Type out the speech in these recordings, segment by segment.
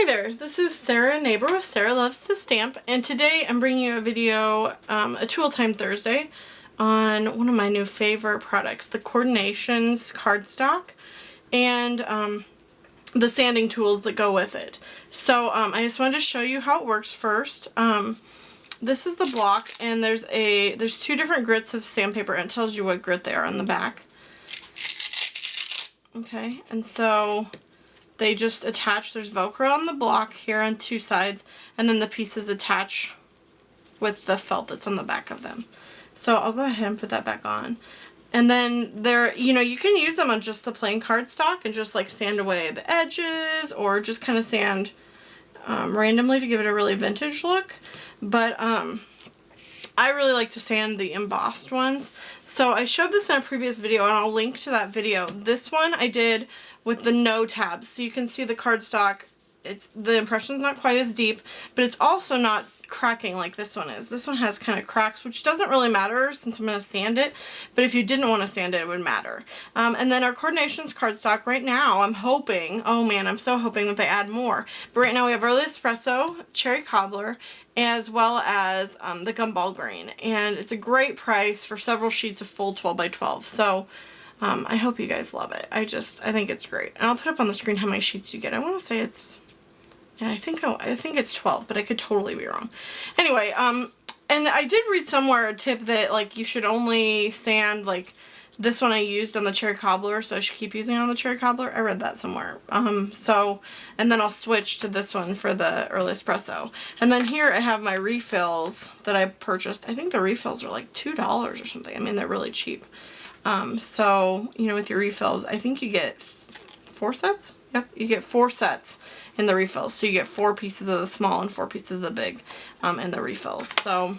there, this is Sarah, neighbor with Sarah Loves to Stamp, and today I'm bringing you a video, a Tool Time Thursday, on one of my new favorite products, the Coordinations Cardstock, and the sanding tools that go with it. So I just wanted to show you how it works first. This is the block, and there's two different grits of sandpaper, and it tells you what grit they are on the back. Okay, and so they just attach, there's Velcro on the block here on two sides, and then the pieces attach with the felt that's on the back of them. So I'll go ahead and put that back on. And then you can use them on just the plain cardstock and just like sand away the edges, or just kind of sand randomly to give it a really vintage look. But I really like to sand the embossed ones. So I showed this in a previous video, and I'll link to that video. This one I did with the no tabs, so you can see the cardstock. The impression's not quite as deep, but it's also not cracking like this one is. This one has kind of cracks, which doesn't really matter since I'm going to sand it, but if you didn't want to sand it, it would matter. And then our Coordinations cardstock right now, I'm hoping, oh man, I'm so hoping that they add more. But right now we have Early Espresso, Cherry Cobbler, as well as the Gumball Grain. And it's a great price for several sheets of full 12 by 12. So I hope you guys love it. I think it's great. And I'll put up on the screen how many sheets you get. I want to say it's, yeah, I think it's 12, but I could totally be wrong. Anyway, and I did read somewhere a tip that like you should only sand like this one I used on the Cherry Cobbler, so I should keep using it on the Cherry Cobbler. I read that somewhere. And then I'll switch to this one for the Early Espresso. And then here I have my refills that I purchased. I think the refills are like $2 or something. I mean, they're really cheap. So, with your refills, I think you get 4 sets? Yep, you get 4 sets in the refills. So you get 4 pieces of the small and 4 pieces of the big in the refills. So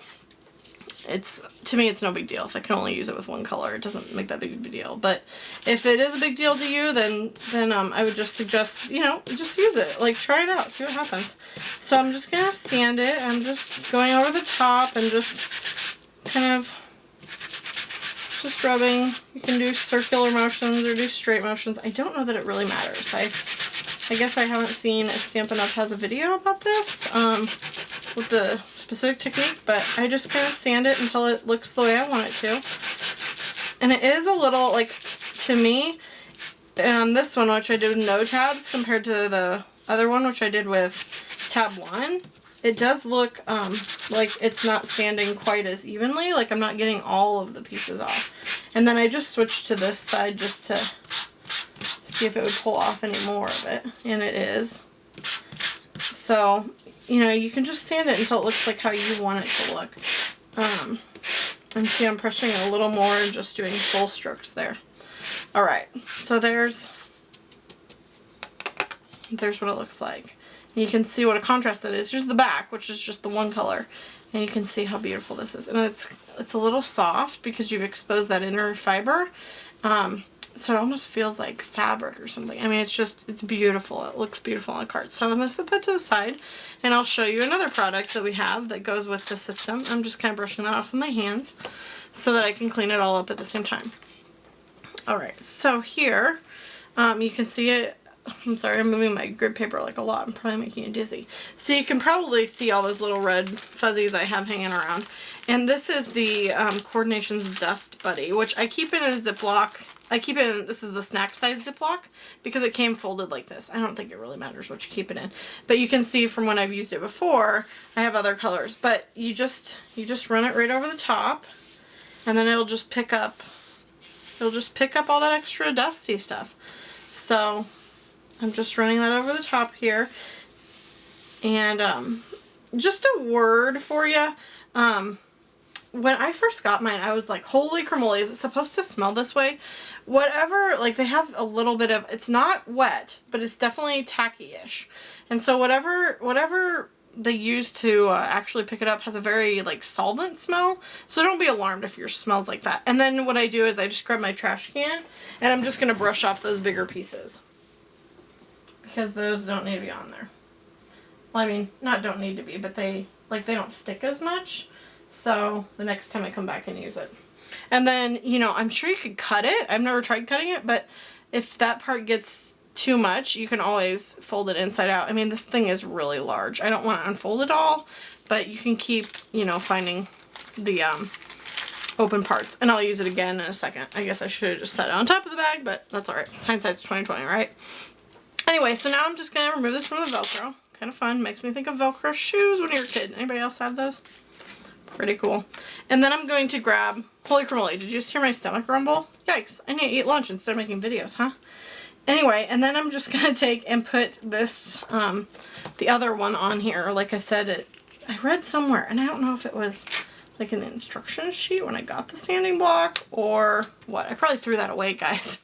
to me, it's no big deal. If I can only use it with one color, it doesn't make that big of a deal. But if it is a big deal to you, then I would just suggest, just use it. Like, try it out, see what happens. So I'm just going to sand it. I'm just going over the top and just kind of just rubbing. You can do circular motions or do straight motions. I don't know that it really matters. I guess I haven't seen if Stampin Up has a video about this with the specific technique, but I just kind of sand it until it looks the way I want it to. And it is a little, like, to me, on this one, which I did with no tabs compared to the other one, which I did with tab 1, it does look like it's not sanding quite as evenly, like I'm not getting all of the pieces off. And then I just switched to this side just to see if it would pull off any more of it, and it is. So, you can just sand it until it looks like how you want it to look. And see, I'm pressing a little more and just doing full strokes there. Alright, so there's what it looks like. And you can see what a contrast that is. Here's the back, which is just the one color. And you can see how beautiful this is. And it's a little soft because you've exposed that inner fiber. So it almost feels like fabric or something. I mean, it's beautiful. It looks beautiful on a card. So I'm going to set that to the side, and I'll show you another product that we have that goes with the system. I'm just kind of brushing that off with my hands so that I can clean it all up at the same time. Alright, so here, you can see it. I'm sorry, I'm moving my grid paper like a lot. I'm probably making you dizzy. So you can probably see all those little red fuzzies I have hanging around. And this is the Coordinations Dust Buddy, which I keep in a Ziploc. This is the snack size Ziploc because it came folded like this. I don't think it really matters what you keep it in. But you can see from when I've used it before, I have other colors. But you just run it right over the top, and then it'll just pick up all that extra dusty stuff. So I'm just running that over the top here. And just a word for you. When I first got mine, I was like, holy cramoly, is it supposed to smell this way? Whatever, like, they have a little bit of, it's not wet, but it's definitely tacky-ish. And so whatever they use to actually pick it up has a very, like, solvent smell. So don't be alarmed if yours smells like that. And then what I do is I just grab my trash can, and I'm just going to brush off those bigger pieces, because those don't need to be on there. Well, I mean, not don't need to be, but they don't stick as much. So the next time I come back and use it. And then, I'm sure you could cut it. I've never tried cutting it, but if that part gets too much, you can always fold it inside out. I mean, this thing is really large. I don't want to unfold it all, but you can keep, you know, finding the open parts. And I'll use it again in a second. I guess I should have just set it on top of the bag, but that's alright. Hindsight's 20/20, right? Anyway, so now I'm just going to remove this from the Velcro. Kind of fun. Makes me think of Velcro shoes when you're a kid. Anybody else have those? Pretty cool. And then I'm going to grab, holy cannoli, did you just hear my stomach rumble? Yikes, I need to eat lunch instead of making videos, huh? Anyway, and then I'm just going to take and put this, the other one on here. Like I said, I read somewhere, and I don't know if it was like in the instruction sheet when I got the sanding block or what. I probably threw that away, guys.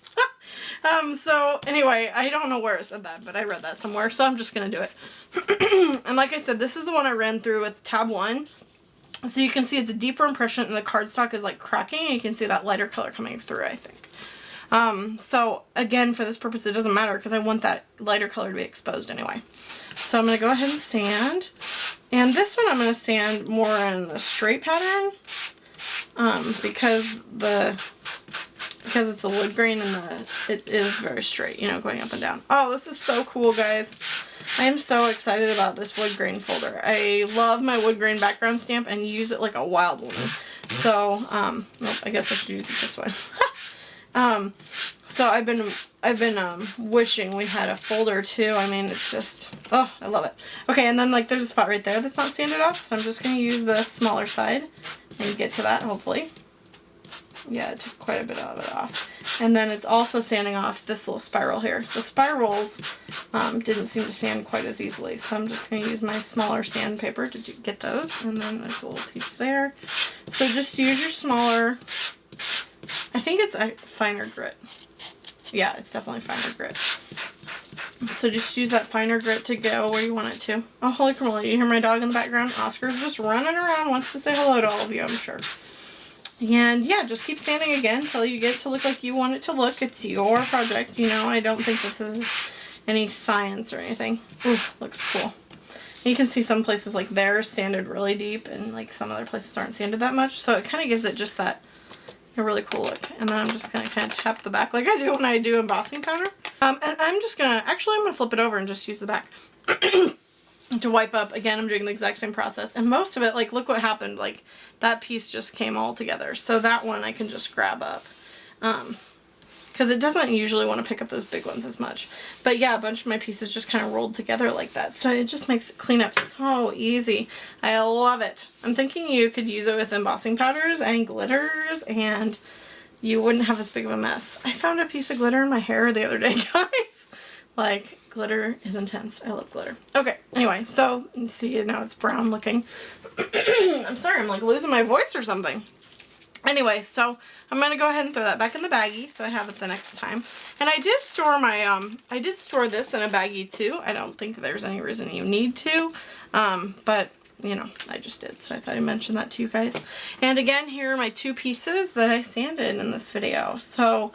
So anyway, I don't know where it said that, but I read that somewhere, so I'm just going to do it. And like I said, this is the one I ran through with tab 1. So you can see it's a deeper impression and the cardstock is like cracking, and you can see that lighter color coming through, I think. So again, for this purpose, it doesn't matter because I want that lighter color to be exposed anyway. So I'm going to go ahead and sand. And this one I'm going to sand more in the straight pattern because it's a wood grain and it is very straight, you know, going up and down. Oh, this is so cool, guys. I am so excited about this wood grain folder. I love my wood grain background stamp and use it like a wild woman. So, well, I guess I should use it this way. So I've been wishing we had a folder too. I mean, it's just, oh, I love it. Okay, and then like there's a spot right there that's not sanded off, so I'm just going to use the smaller side and get to that, hopefully. Yeah, it took quite a bit of it off. And then it's also sanding off this little spiral here. The spirals didn't seem to sand quite as easily, so I'm just going to use my smaller sandpaper to get those. And then there's a little piece there. So just use your smaller, I think it's a finer grit. Yeah, it's definitely finer grit. So just use that finer grit to go where you want it to. Oh, holy cannoli, you hear my dog in the background? Oscar's just running around, wants to say hello to all of you, I'm sure. And yeah, just keep sanding again until you get it to look like you want it to look. It's your project, you know. I don't think this is any science or anything. Ooh, looks cool. You can see some places like theirs sanded really deep and like some other places aren't sanded that much. So it kind of gives it just that a really cool look. And then I'm just going to kind of tap the back like I do when I do embossing powder. And I'm just going to, actually I'm going to flip it over and just use the back. To wipe up. Again, I'm doing the exact same process, and most of it, like, look what happened, like that piece just came all together, so that one I can just grab up because it doesn't usually want to pick up those big ones as much. But yeah, a bunch of my pieces just kind of rolled together like that, so it just makes cleanup so easy. I love it. I'm thinking you could use it with embossing powders and glitters and you wouldn't have as big of a mess. I found a piece of glitter in my hair the other day, guys. Like, glitter is intense. I love glitter. Okay, anyway, so you see now it's brown looking. I'm sorry, I'm like losing my voice or something. Anyway, so I'm going to go ahead and throw that back in the baggie so I have it the next time. And I did store my, I did store this in a baggie too. I don't think there's any reason you need to, but you know, I just did, so I thought I'd mention that to you guys. And again, here are my 2 pieces that I sanded in this video. So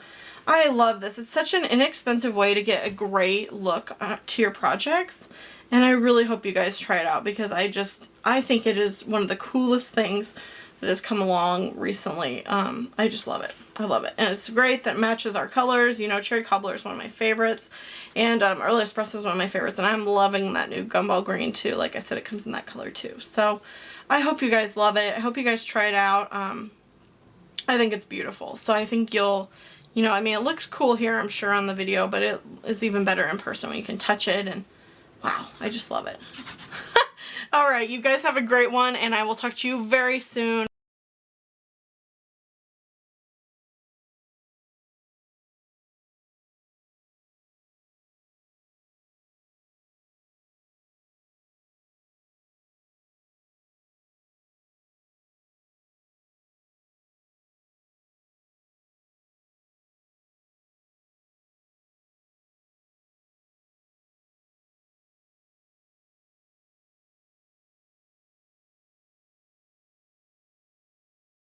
I love this. It's such an inexpensive way to get a great look to your projects, and I really hope you guys try it out because I think it is one of the coolest things that has come along recently. I just love it. I love it. And it's great that it matches our colors. You know, Cherry Cobbler is one of my favorites, and Early Espresso is one of my favorites, and I'm loving that new Gumball Green too. Like I said, it comes in that color too. So I hope you guys love it. I hope you guys try it out. I think it's beautiful. So I think you'll, you know, I mean, it looks cool here, I'm sure, on the video, but it is even better in person when you can touch it, and wow, I just love it. Alright, you guys have a great one, and I will talk to you very soon.